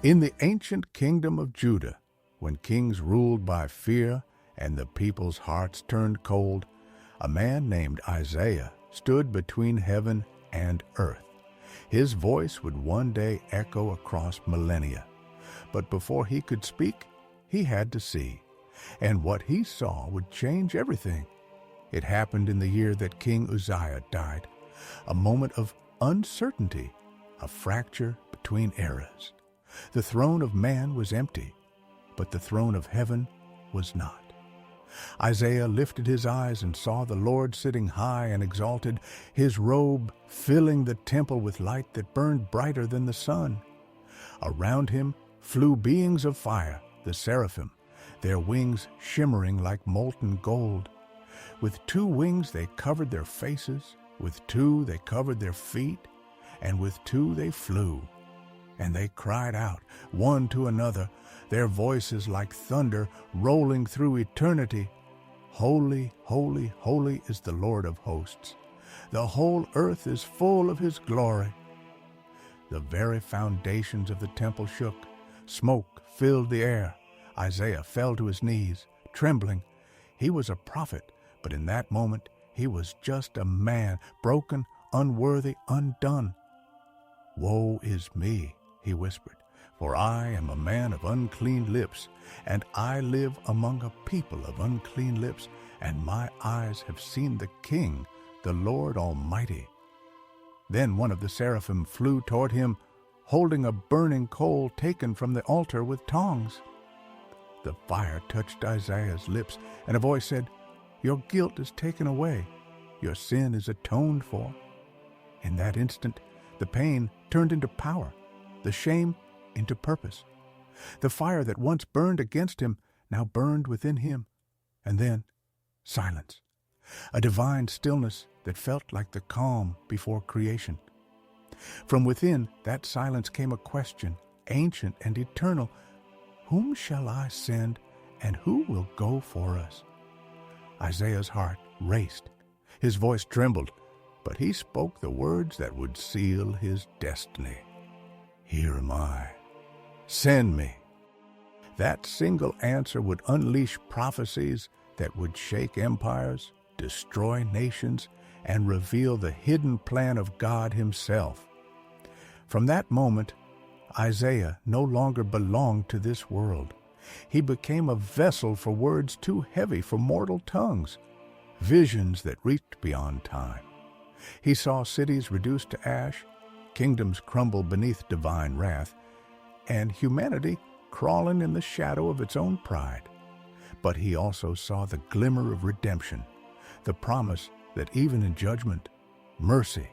In the ancient kingdom of Judah, when kings ruled by fear and the people's hearts turned cold, a man named Isaiah stood between heaven and earth. His voice would one day echo across millennia. But before he could speak, he had to see. And what he saw would change everything. It happened in the year that King Uzziah died, a moment of uncertainty, a fracture between eras. The throne of man was empty, but the throne of heaven was not. Isaiah lifted his eyes and saw the Lord sitting high and exalted, his robe filling the temple with light that burned brighter than the sun. Around him flew beings of fire, the seraphim, their wings shimmering like molten gold. With 2 wings they covered their faces, with 2 they covered their feet, and with 2 they flew. And they cried out, one to another, their voices like thunder rolling through eternity. Holy, holy, holy is the Lord of hosts. The whole earth is full of his glory. The very foundations of the temple shook. Smoke filled the air. Isaiah fell to his knees, trembling. He was a prophet, but in that moment he was just a man, broken, unworthy, undone. Woe is me, he whispered, for I am a man of unclean lips, and I live among a people of unclean lips, and my eyes have seen the King, the Lord Almighty. Then one of the seraphim flew toward him, holding a burning coal taken from the altar with tongs. The fire touched Isaiah's lips, and a voice said, "Your guilt is taken away. Your sin is atoned for." In that instant, the pain turned into power, the shame into purpose. The fire that once burned against him now burned within him. And then, silence, a divine stillness that felt like the calm before creation. From within that silence came a question, ancient and eternal. Whom shall I send, and who will go for us? Isaiah's heart raced. His voice trembled, but he spoke the words that would seal his destiny. Here am I. Send me. That single answer would unleash prophecies that would shake empires, destroy nations, and reveal the hidden plan of God himself. From that moment, Isaiah no longer belonged to this world. He became a vessel for words too heavy for mortal tongues, visions that reached beyond time. He saw cities reduced to ash, kingdoms crumble beneath divine wrath, and humanity crawling in the shadow of its own pride. But he also saw the glimmer of redemption, the promise that even in judgment, mercy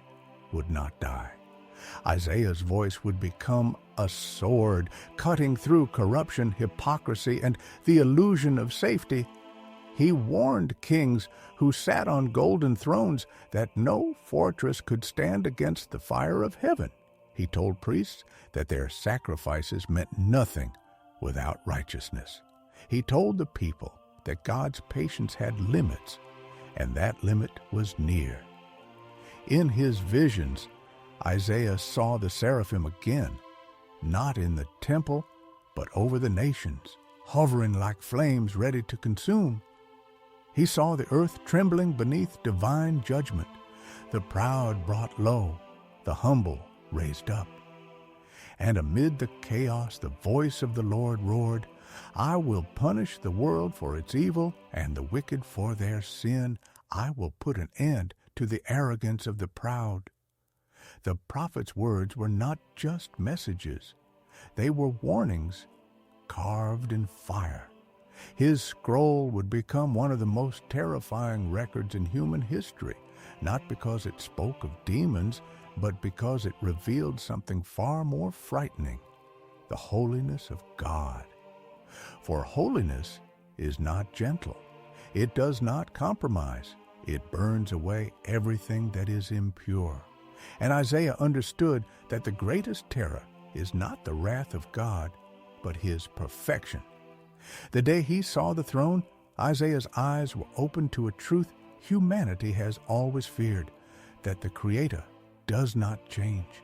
would not die. Isaiah's voice would become a sword, cutting through corruption, hypocrisy, and the illusion of safety. He warned kings who sat on golden thrones that no fortress could stand against the fire of heaven. He told priests that their sacrifices meant nothing without righteousness. He told the people that God's patience had limits, and that limit was near. In his visions, Isaiah saw the seraphim again, not in the temple, but over the nations, hovering like flames ready to consume. He saw the earth trembling beneath divine judgment, the proud brought low, the humble raised up. And amid the chaos, the voice of the Lord roared, "I will punish the world for its evil and the wicked for their sin. I will put an end to the arrogance of the proud." The prophet's words were not just messages. They were warnings carved in fire. His scroll would become one of the most terrifying records in human history, not because it spoke of demons, but because it revealed something far more frightening, the holiness of God. For holiness is not gentle. It does not compromise. It burns away everything that is impure. And Isaiah understood that the greatest terror is not the wrath of God, but his perfection. The day he saw the throne, Isaiah's eyes were opened to a truth humanity has always feared, that the Creator does not change.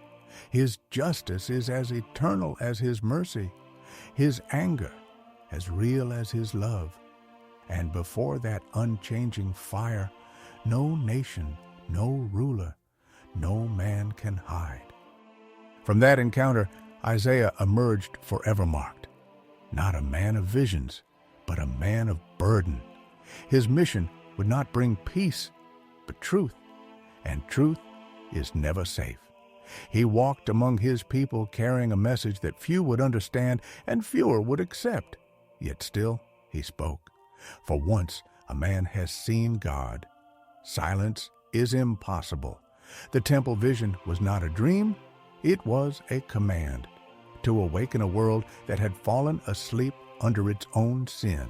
His justice is as eternal as his mercy, his anger as real as his love. And before that unchanging fire, no nation, no ruler, no man can hide. From that encounter, Isaiah emerged forever marked, not a man of visions, but a man of burden. His mission would not bring peace, but truth, and truth is never safe. He walked among his people carrying a message that few would understand and fewer would accept. Yet still he spoke. For once a man has seen God. Silence is impossible. The temple vision was not a dream, it was a command to awaken a world that had fallen asleep under its own sin.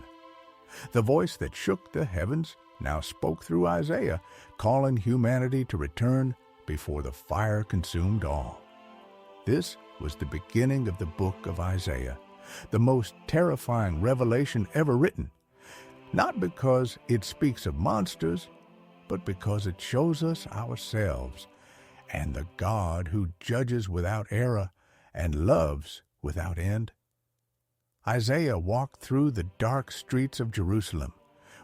The voice that shook the heavens now spoke through Isaiah, calling humanity to return before the fire consumed all. This was the beginning of the book of Isaiah, the most terrifying revelation ever written, not because it speaks of monsters, but because it shows us ourselves and the God who judges without error and loves without end. Isaiah walked through the dark streets of Jerusalem,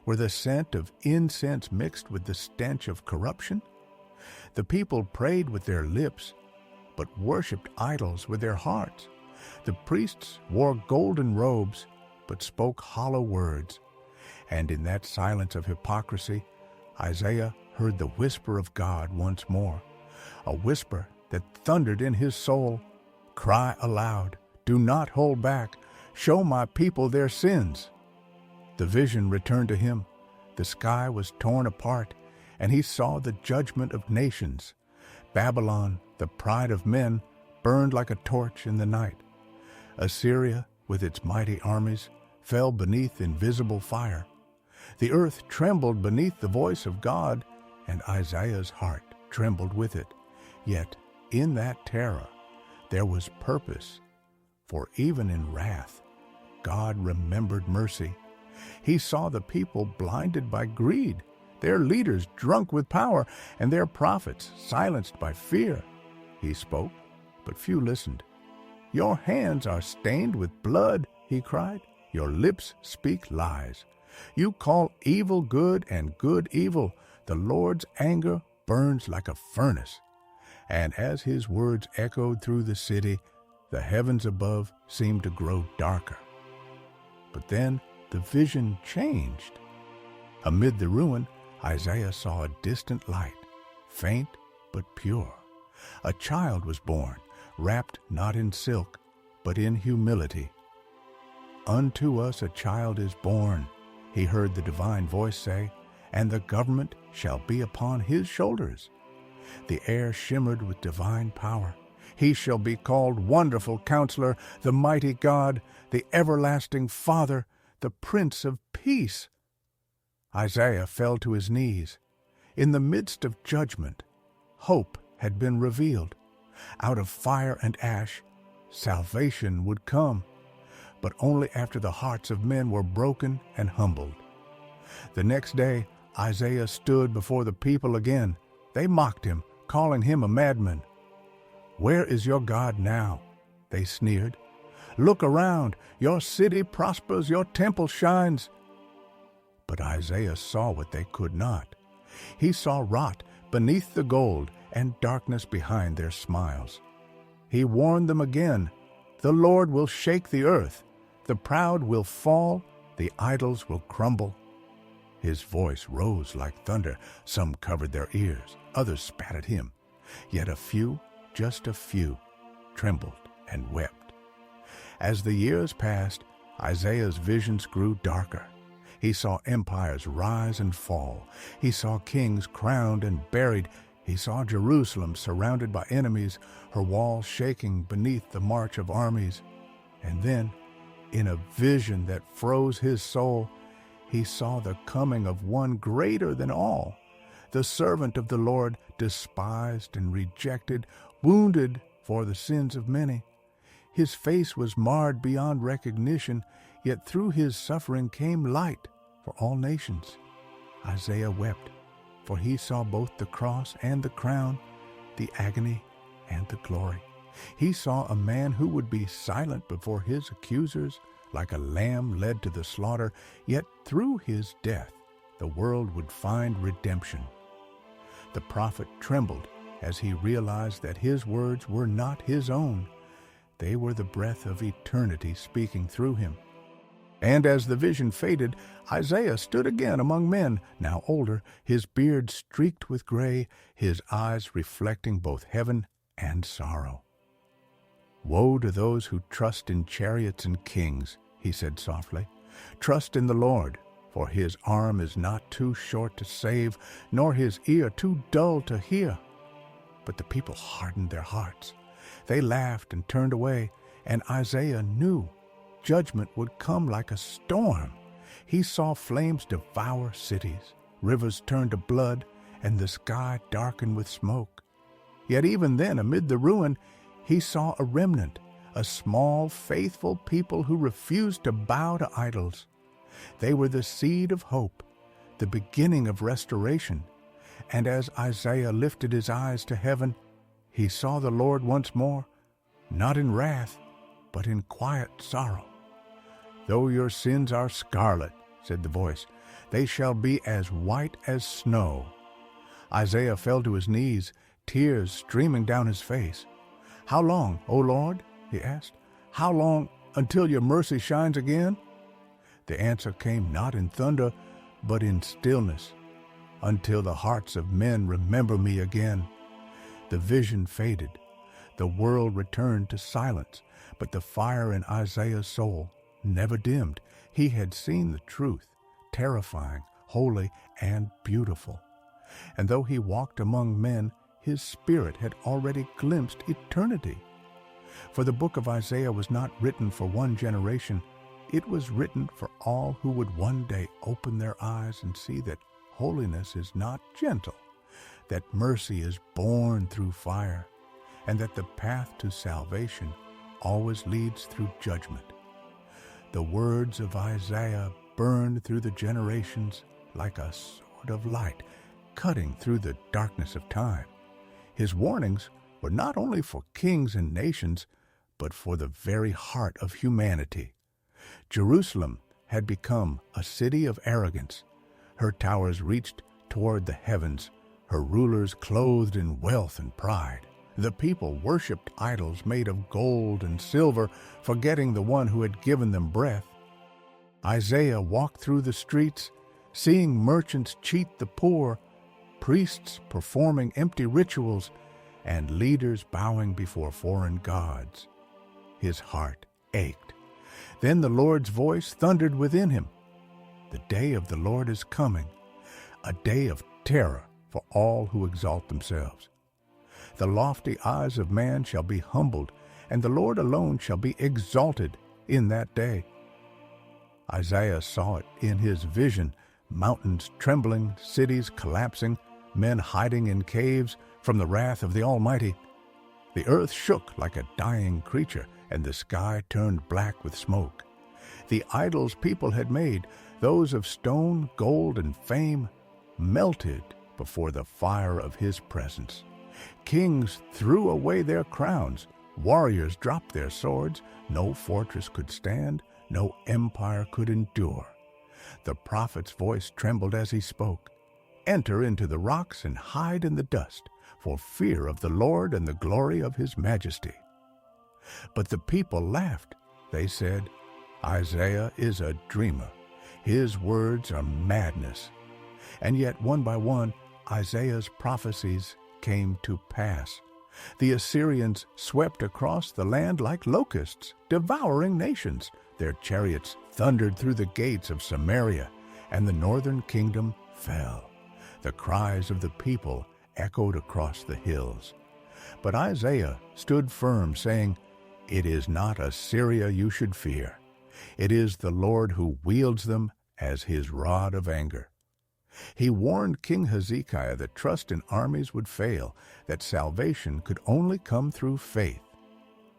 where the scent of incense mixed with the stench of corruption. The people prayed with their lips, but worshipped idols with their hearts. The priests wore golden robes, but spoke hollow words. And in that silence of hypocrisy, Isaiah heard the whisper of God once more, a whisper that thundered in his soul, "Cry aloud, do not hold back, show my people their sins." The vision returned to him. The sky was torn apart, and he saw the judgment of nations. Babylon, the pride of men, burned like a torch in the night. Assyria, with its mighty armies, fell beneath invisible fire. The earth trembled beneath the voice of God, and Isaiah's heart trembled with it. Yet in that terror there was purpose, for even in wrath, God remembered mercy. He saw the people blinded by greed, their leaders drunk with power, and their prophets silenced by fear. He spoke, but few listened. "Your hands are stained with blood," he cried. "Your lips speak lies. You call evil good and good evil. The Lord's anger burns like a furnace." And as his words echoed through the city, the heavens above seemed to grow darker. But then the vision changed. Amid the ruin, Isaiah saw a distant light, faint but pure. A child was born, wrapped not in silk, but in humility. "Unto us a child is born," he heard the divine voice say, "and the government shall be upon his shoulders." The air shimmered with divine power. He shall be called Wonderful Counselor, the Mighty God, the Everlasting Father, the Prince of Peace. Isaiah fell to his knees. In the midst of judgment, hope had been revealed. Out of fire and ash, salvation would come, but only after the hearts of men were broken and humbled. The next day, Isaiah stood before the people again. They mocked him, calling him a madman. "Where is your God now?" they sneered. "Look around. Your city prospers, your temple shines." But Isaiah saw what they could not. He saw rot beneath the gold and darkness behind their smiles. He warned them again, "The Lord will shake the earth. The proud will fall, the idols will crumble." His voice rose like thunder. Some covered their ears, others spat at him. Yet a few, just a few, trembled and wept. As the years passed, Isaiah's visions grew darker. He saw empires rise and fall. He saw kings crowned and buried. He saw Jerusalem surrounded by enemies, her walls shaking beneath the march of armies. And then, in a vision that froze his soul, he saw the coming of one greater than all, the servant of the Lord, despised and rejected, wounded for the sins of many. His face was marred beyond recognition, yet through his suffering came light for all nations. Isaiah wept, for he saw both the cross and the crown, the agony and the glory. He saw a man who would be silent before his accusers, like a lamb led to the slaughter, yet through his death the world would find redemption. The prophet trembled as he realized that his words were not his own. They were the breath of eternity speaking through him. And as the vision faded, Isaiah stood again among men, now older, his beard streaked with gray, his eyes reflecting both heaven and sorrow. "Woe to those who trust in chariots and kings," he said softly. "Trust in the Lord, for his arm is not too short to save, nor his ear too dull to hear." But the people hardened their hearts. They laughed and turned away, and Isaiah knew judgment would come like a storm. He saw flames devour cities, rivers turn to blood, and the sky darken with smoke. Yet even then, amid the ruin, he saw a remnant, a small, faithful people who refused to bow to idols. They were the seed of hope, the beginning of restoration. And as Isaiah lifted his eyes to heaven, he saw the Lord once more, not in wrath, but in quiet sorrow. "Though your sins are scarlet," said the voice, "they shall be as white as snow." Isaiah fell to his knees, tears streaming down his face. "How long, O Lord?" he asked. "How long until your mercy shines again?" The answer came not in thunder, but in stillness. "Until the hearts of men remember me again." The vision faded. The world returned to silence, but the fire in Isaiah's soul never dimmed. He had seen the truth, terrifying, holy, and beautiful. And though he walked among men, his spirit had already glimpsed eternity. For the book of Isaiah was not written for one generation. It was written for all who would one day open their eyes and see that holiness is not gentle, that mercy is born through fire, and that the path to salvation always leads through judgment. The words of Isaiah burned through the generations like a sword of light, cutting through the darkness of time. His warnings were not only for kings and nations, but for the very heart of humanity. Jerusalem had become a city of arrogance. Her towers reached toward the heavens, her rulers clothed in wealth and pride. The people worshipped idols made of gold and silver, forgetting the one who had given them breath. Isaiah walked through the streets, seeing merchants cheat the poor, priests performing empty rituals, and leaders bowing before foreign gods. His heart ached. Then the Lord's voice thundered within him. The day of the Lord is coming, a day of terror for all who exalt themselves. The lofty eyes of man shall be humbled, and the Lord alone shall be exalted in that day. Isaiah saw it in his vision, mountains trembling, cities collapsing, men hiding in caves from the wrath of the Almighty. The earth shook like a dying creature, and the sky turned black with smoke. The idols people had made, those of stone, gold, and fame, melted before the fire of his presence. Kings threw away their crowns, warriors dropped their swords, no fortress could stand, no empire could endure. The prophet's voice trembled as he spoke. "Enter into the rocks and hide in the dust, for fear of the Lord and the glory of his majesty." But the people laughed. They said, "Isaiah is a dreamer. His words are madness." And yet, one by one, Isaiah's prophecies came to pass. The Assyrians swept across the land like locusts, devouring nations. Their chariots thundered through the gates of Samaria, and the northern kingdom fell. The cries of the people echoed across the hills. But Isaiah stood firm, saying, "It is not Assyria you should fear. It is the Lord who wields them as his rod of anger." He warned King Hezekiah that trust in armies would fail, that salvation could only come through faith.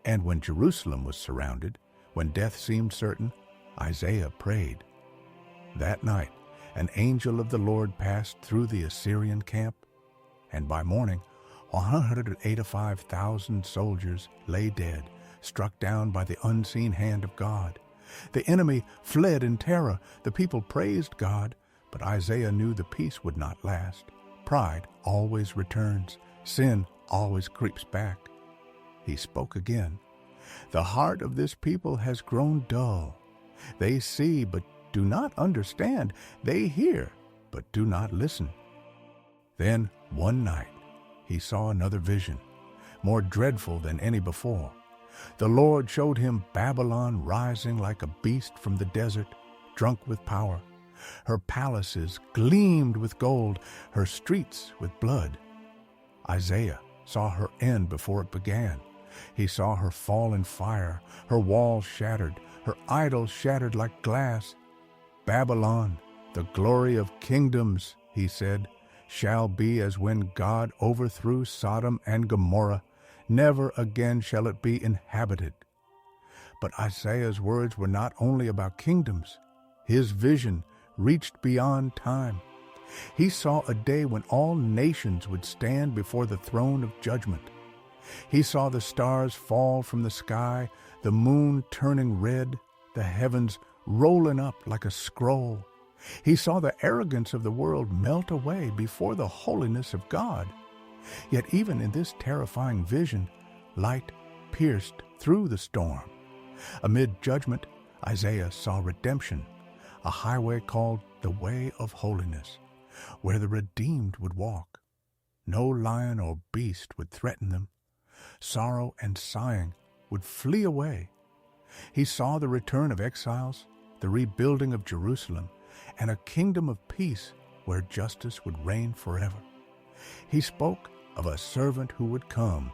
And when Jerusalem was surrounded, when death seemed certain, Isaiah prayed. That night, an angel of the Lord passed through the Assyrian camp, and by morning, 185,000 soldiers lay dead, struck down by the unseen hand of God. The enemy fled in terror. The people praised God, but Isaiah knew the peace would not last. Pride always returns. Sin always creeps back. He spoke again. The heart of this people has grown dull. They see, but do not understand. They hear, but do not listen. Then, one night, he saw another vision, more dreadful than any before. The Lord showed him Babylon rising like a beast from the desert, drunk with power. Her palaces gleamed with gold, her streets with blood. Isaiah saw her end before it began. He saw her fall in fire, her walls shattered, her idols shattered like glass. Babylon, the glory of kingdoms, he said, shall be as when God overthrew Sodom and Gomorrah. Never again shall it be inhabited. But Isaiah's words were not only about kingdoms. His vision reached beyond time. He saw a day when all nations would stand before the throne of judgment. He saw the stars fall from the sky, the moon turning red, the heavens rolling up like a scroll. He saw the arrogance of the world melt away before the holiness of God. Yet even in this terrifying vision, light pierced through the storm. Amid judgment, Isaiah saw redemption, a highway called the Way of Holiness, where the redeemed would walk. No lion or beast would threaten them. Sorrow and sighing would flee away. He saw the return of exiles, the rebuilding of Jerusalem, and a kingdom of peace where justice would reign forever. He spoke of a servant who would come,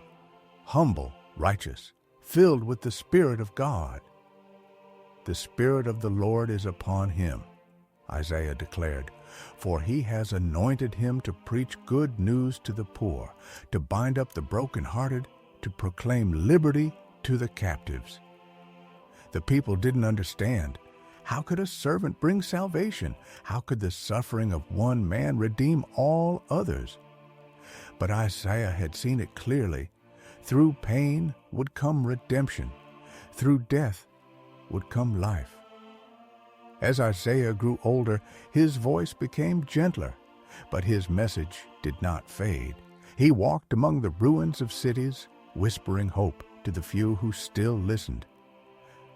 humble, righteous, filled with the Spirit of God. The Spirit of the Lord is upon him, Isaiah declared, for he has anointed him to preach good news to the poor, to bind up the brokenhearted, to proclaim liberty to the captives. The people didn't understand. How could a servant bring salvation? How could the suffering of one man redeem all others? But Isaiah had seen it clearly. Through pain would come redemption. Through death would come life. As Isaiah grew older, his voice became gentler, but his message did not fade. He walked among the ruins of cities, whispering hope to the few who still listened.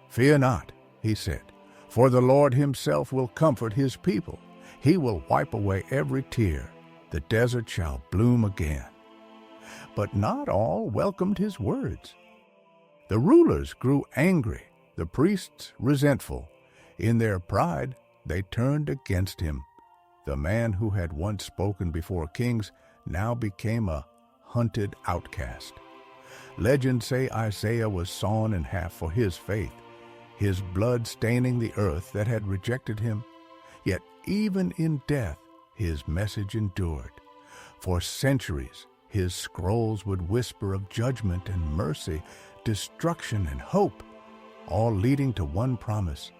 "Fear not," he said, "for the Lord himself will comfort his people. He will wipe away every tear. The desert shall bloom again." But not all welcomed his words. The rulers grew angry, the priests resentful. In their pride, they turned against him. The man who had once spoken before kings now became a hunted outcast. Legends say Isaiah was sawn in half for his faith, his blood staining the earth that had rejected him. Yet even in death, his message endured. For centuries, his scrolls would whisper of judgment and mercy, destruction and hope, all leading to one promise,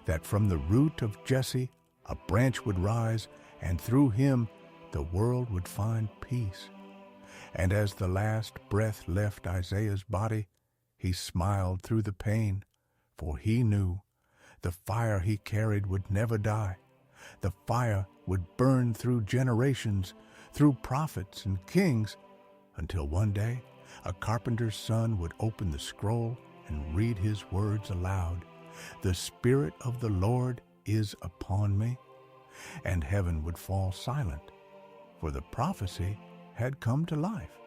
that from the root of Jesse a branch would rise, and through him the world would find peace. And as the last breath left Isaiah's body, he smiled through the pain, for he knew the fire he carried would never die. The fire would burn through generations, through prophets and kings, until one day a carpenter's son would open the scroll and read his words aloud. "The Spirit of the Lord is upon me," and heaven would fall silent, for the prophecy had come to life.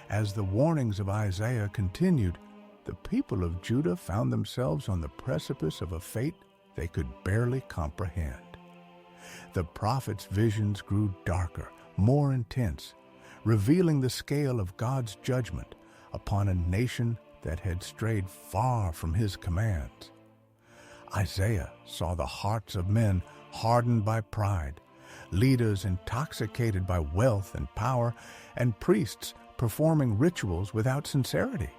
As the warnings of Isaiah continued, the people of Judah found themselves on the precipice of a fate they could barely comprehend. The prophet's visions grew darker, more intense, revealing the scale of God's judgment upon a nation that had strayed far from his commands. Isaiah saw the hearts of men hardened by pride, leaders intoxicated by wealth and power, and priests performing rituals without sincerity.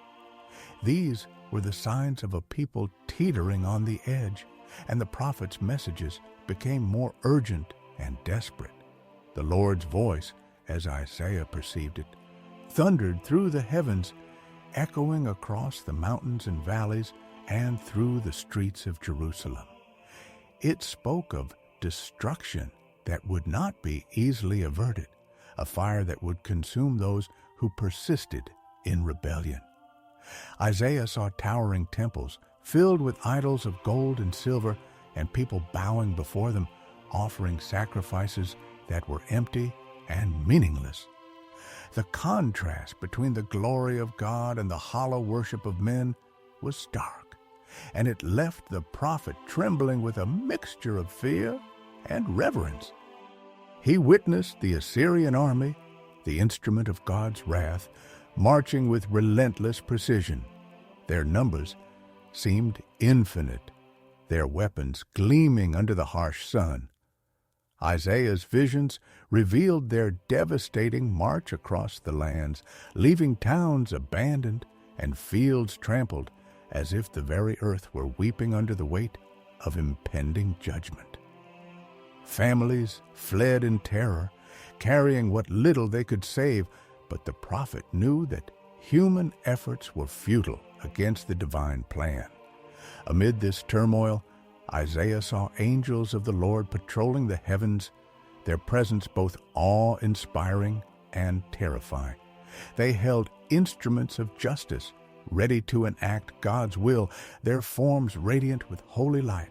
These were the signs of a people teetering on the edge, and the prophet's messages became more urgent and desperate. The Lord's voice, as Isaiah perceived it, thundered through the heavens, echoing across the mountains and valleys and through the streets of Jerusalem. It spoke of destruction that would not be easily averted, a fire that would consume those who persisted in rebellion. Isaiah saw towering temples filled with idols of gold and silver, and people bowing before them, offering sacrifices that were empty and meaningless. The contrast between the glory of God and the hollow worship of men was stark, and it left the prophet trembling with a mixture of fear and reverence. He witnessed the Assyrian army, the instrument of God's wrath, marching with relentless precision. Their numbers seemed infinite, their weapons gleaming under the harsh sun. Isaiah's visions revealed their devastating march across the lands, leaving towns abandoned and fields trampled, as if the very earth were weeping under the weight of impending judgment. Families fled in terror, carrying what little they could save, but the prophet knew that human efforts were futile against the divine plan. Amid this turmoil, Isaiah saw angels of the Lord patrolling the heavens, their presence both awe-inspiring and terrifying. They held instruments of justice, ready to enact God's will, their forms radiant with holy light.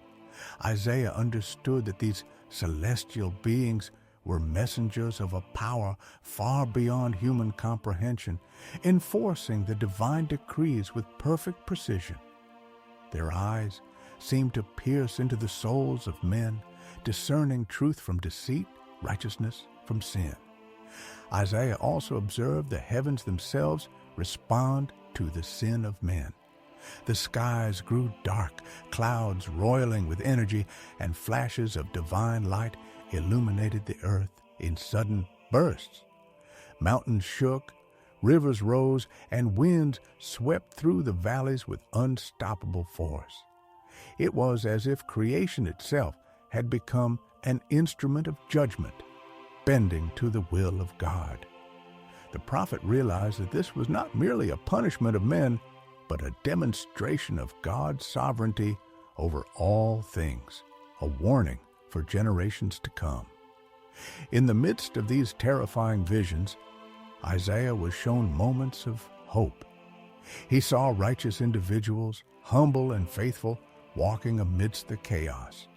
Isaiah understood that these celestial beings were messengers of a power far beyond human comprehension, enforcing the divine decrees with perfect precision. Their eyes seemed to pierce into the souls of men, discerning truth from deceit, righteousness from sin. Isaiah also observed the heavens themselves respond to the sin of men. The skies grew dark, clouds roiling with energy, and flashes of divine light illuminated the earth in sudden bursts. Mountains shook, rivers rose, and winds swept through the valleys with unstoppable force. It was as if creation itself had become an instrument of judgment, bending to the will of God. The prophet realized that this was not merely a punishment of men, but a demonstration of God's sovereignty over all things, a warning for generations to come. In the midst of these terrifying visions, Isaiah was shown moments of hope. He saw righteous individuals, humble and faithful, walking amidst the chaos.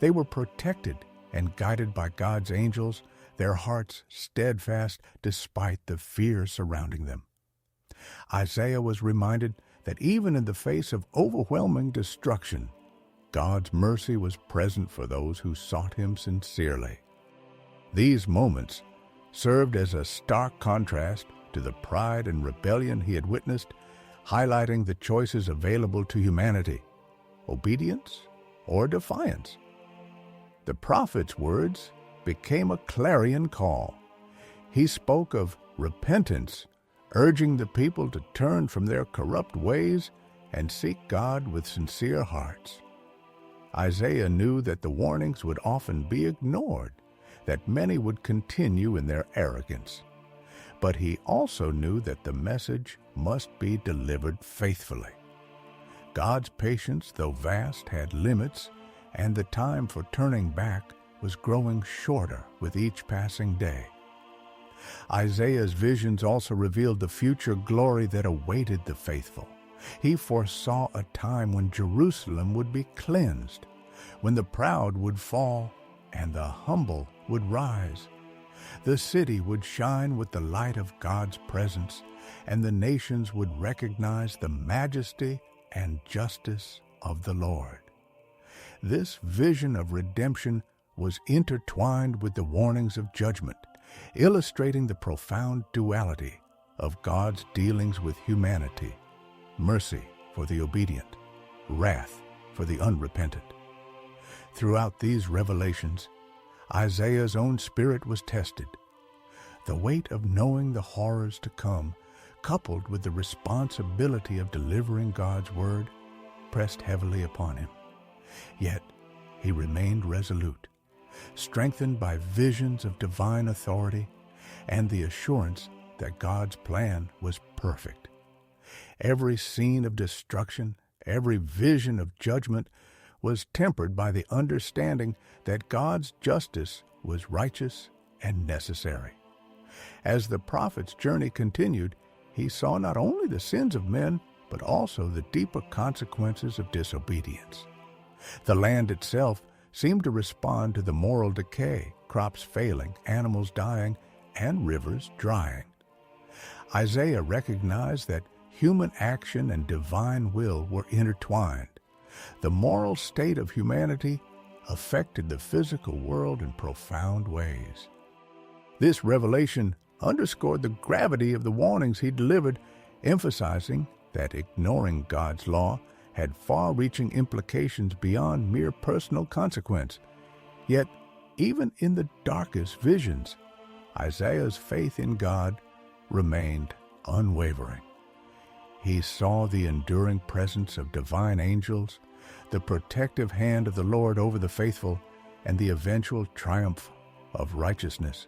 They were protected and guided by God's angels, their hearts steadfast despite the fear surrounding them. Isaiah was reminded that even in the face of overwhelming destruction, God's mercy was present for those who sought Him sincerely. These moments served as a stark contrast to the pride and rebellion he had witnessed, highlighting the choices available to humanity: obedience or defiance. The prophet's words became a clarion call. He spoke of repentance, urging the people to turn from their corrupt ways and seek God with sincere hearts. Isaiah knew that the warnings would often be ignored, that many would continue in their arrogance. But he also knew that the message must be delivered faithfully. God's patience, though vast, had limits, and the time for turning back was growing shorter with each passing day. Isaiah's visions also revealed the future glory that awaited the faithful. He foresaw a time when Jerusalem would be cleansed, when the proud would fall and the humble would rise. The city would shine with the light of God's presence, and the nations would recognize the majesty and justice of the Lord. This vision of redemption was intertwined with the warnings of judgment, illustrating the profound duality of God's dealings with humanity: mercy for the obedient, wrath for the unrepentant. Throughout these revelations, Isaiah's own spirit was tested. The weight of knowing the horrors to come, coupled with the responsibility of delivering God's word, pressed heavily upon him. Yet he remained resolute, strengthened by visions of divine authority and the assurance that God's plan was perfect. Every scene of destruction, every vision of judgment was tempered by the understanding that God's justice was righteous and necessary. As the prophet's journey continued, he saw not only the sins of men, but also the deeper consequences of disobedience. The land itself seemed to respond to the moral decay, crops failing, animals dying, and rivers drying. Isaiah recognized that human action and divine will were intertwined. The moral state of humanity affected the physical world in profound ways. This revelation underscored the gravity of the warnings he delivered, emphasizing that ignoring God's law had far-reaching implications beyond mere personal consequence. Yet, even in the darkest visions, Isaiah's faith in God remained unwavering. He saw the enduring presence of divine angels, the protective hand of the Lord over the faithful, and the eventual triumph of righteousness.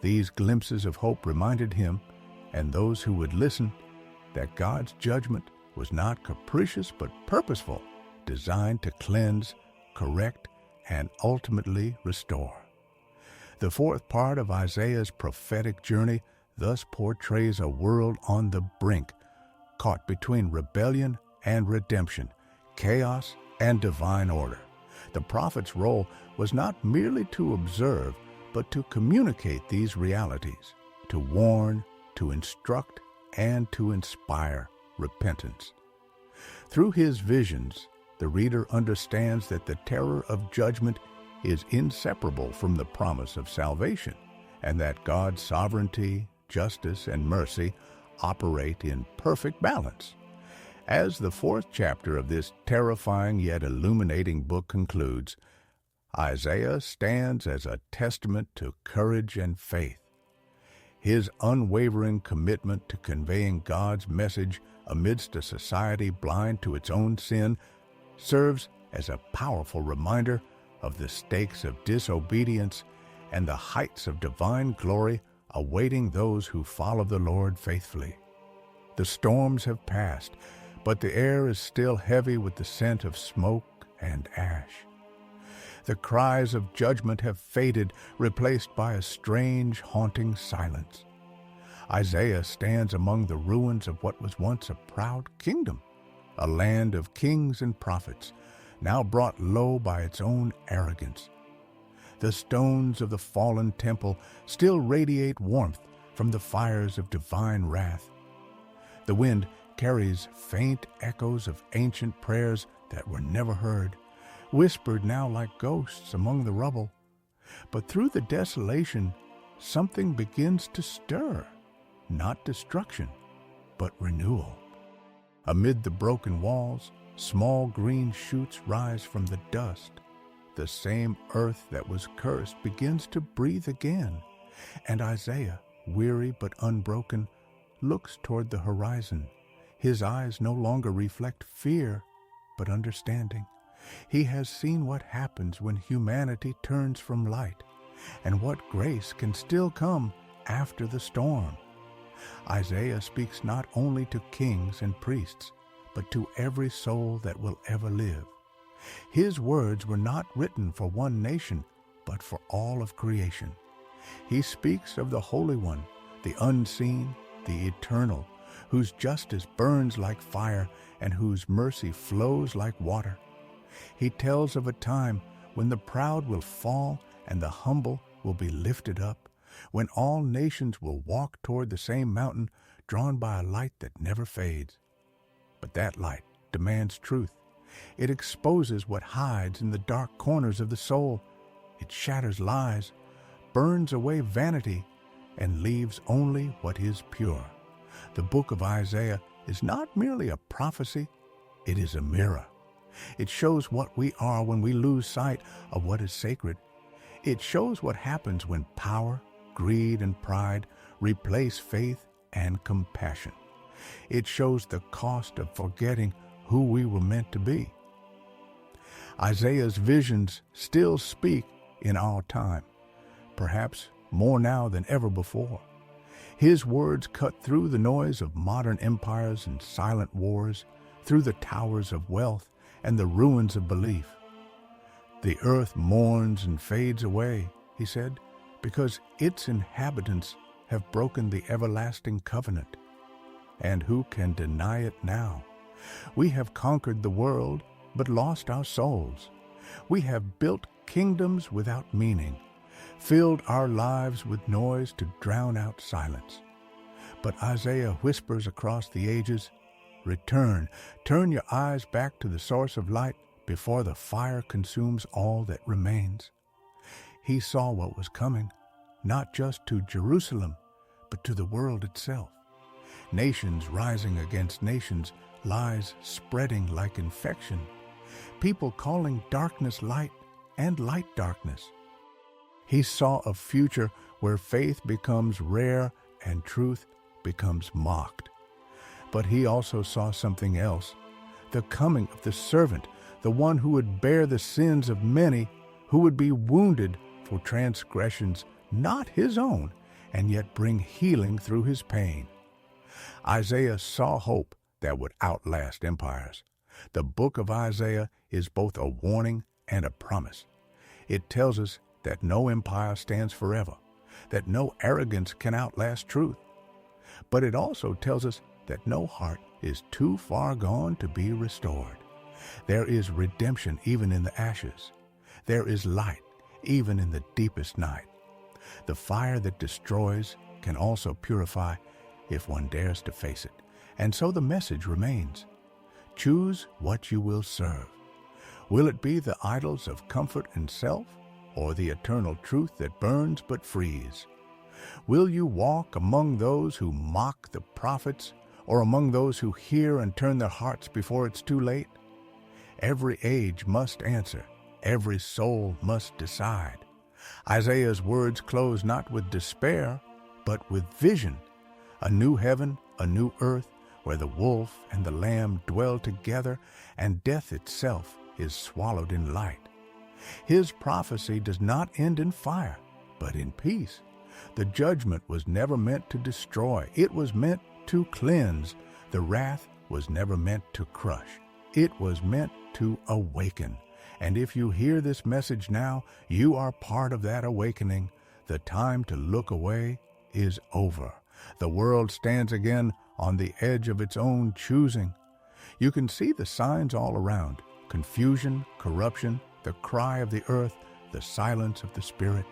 These glimpses of hope reminded him, and those who would listen, that God's judgment was not capricious but purposeful, designed to cleanse, correct, and ultimately restore. The fourth part of Isaiah's prophetic journey thus portrays a world on the brink, caught between rebellion and redemption, chaos and divine order. The prophet's role was not merely to observe, but to communicate these realities, to warn, to instruct, and to inspire repentance. Through his visions, the reader understands that the terror of judgment is inseparable from the promise of salvation, and that God's sovereignty, justice, and mercy operate in perfect balance. As the fourth chapter of this terrifying yet illuminating book concludes, Isaiah stands as a testament to courage and faith. His unwavering commitment to conveying God's message amidst a society blind to its own sin serves as a powerful reminder of the stakes of disobedience and the heights of divine glory awaiting those who follow the Lord faithfully. The storms have passed, but the air is still heavy with the scent of smoke and ash. The cries of judgment have faded, replaced by a strange, haunting silence. Isaiah stands among the ruins of what was once a proud kingdom, a land of kings and prophets, now brought low by its own arrogance. The stones of the fallen temple still radiate warmth from the fires of divine wrath. The wind carries faint echoes of ancient prayers that were never heard, whispered now like ghosts among the rubble. But through the desolation, something begins to stir, not destruction, but renewal. Amid the broken walls, small green shoots rise from the dust. The same earth that was cursed begins to breathe again, and Isaiah, weary but unbroken, looks toward the horizon. His eyes no longer reflect fear, but understanding. He has seen what happens when humanity turns from light, and what grace can still come after the storm. Isaiah speaks not only to kings and priests, but to every soul that will ever live. His words were not written for one nation, but for all of creation. He speaks of the Holy One, the unseen, the eternal, whose justice burns like fire and whose mercy flows like water. He tells of a time when the proud will fall and the humble will be lifted up, when all nations will walk toward the same mountain, drawn by a light that never fades. But that light demands truth. It exposes what hides in the dark corners of the soul. It shatters lies, burns away vanity, and leaves only what is pure. The book of Isaiah is not merely a prophecy, it is a mirror. It shows what we are when we lose sight of what is sacred. It shows what happens when power, greed, and pride replace faith and compassion. It shows the cost of forgetting who we were meant to be. Isaiah's visions still speak in our time, perhaps more now than ever before. His words cut through the noise of modern empires and silent wars, through the towers of wealth and the ruins of belief. The earth mourns and fades away, he said, because its inhabitants have broken the everlasting covenant. And who can deny it now? We have conquered the world, but lost our souls. We have built kingdoms without meaning, filled our lives with noise to drown out silence. But Isaiah whispers across the ages, "Return, turn your eyes back to the source of light before the fire consumes all that remains." He saw what was coming, not just to Jerusalem, but to the world itself. Nations rising against nations, lies spreading like infection, people calling darkness light and light darkness. He saw a future where faith becomes rare and truth becomes mocked. But he also saw something else, the coming of the servant, the one who would bear the sins of many, who would be wounded for transgressions not his own, and yet bring healing through his pain. Isaiah saw hope that would outlast empires. The book of Isaiah is both a warning and a promise. It tells us that no empire stands forever, that no arrogance can outlast truth. But it also tells us that no heart is too far gone to be restored. There is redemption even in the ashes. There is light even in the deepest night. The fire that destroys can also purify if one dares to face it. And so the message remains. Choose what you will serve. Will it be the idols of comfort and self, or the eternal truth that burns but frees? Will you walk among those who mock the prophets, or among those who hear and turn their hearts before it's too late? Every age must answer. Every soul must decide. Isaiah's words close not with despair, but with vision. A new heaven, a new earth, where the wolf and the lamb dwell together, and death itself is swallowed in light. His prophecy does not end in fire, but in peace. The judgment was never meant to destroy. It was meant to cleanse. The wrath was never meant to crush. It was meant to awaken. And if you hear this message now, you are part of that awakening. The time to look away is over. The world stands again on the edge of its own choosing. You can see the signs all around: confusion, corruption, the cry of the earth, the silence of the spirit.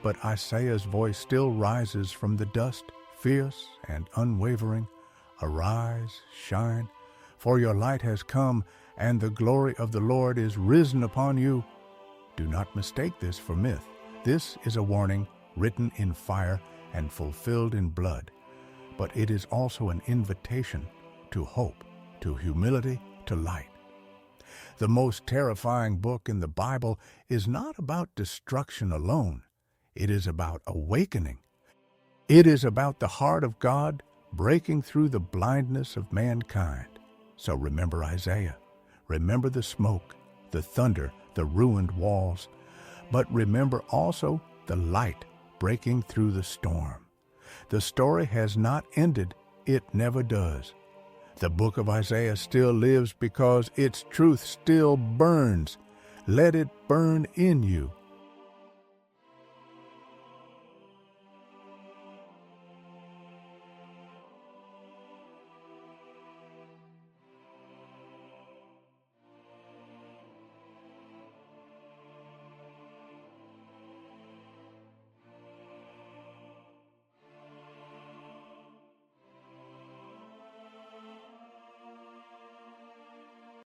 But Isaiah's voice still rises from the dust, fierce and unwavering. Arise, shine, for your light has come, and the glory of the Lord is risen upon you. Do not mistake this for myth. This is a warning written in fire and fulfilled in blood. But it is also an invitation to hope, to humility, to light. The most terrifying book in the Bible is not about destruction alone. It is about awakening. It is about the heart of God breaking through the blindness of mankind. So remember Isaiah. Remember the smoke, the thunder, the ruined walls. But remember also the light breaking through the storm. The story has not ended. It never does. The book of Isaiah still lives because its truth still burns. Let it burn in you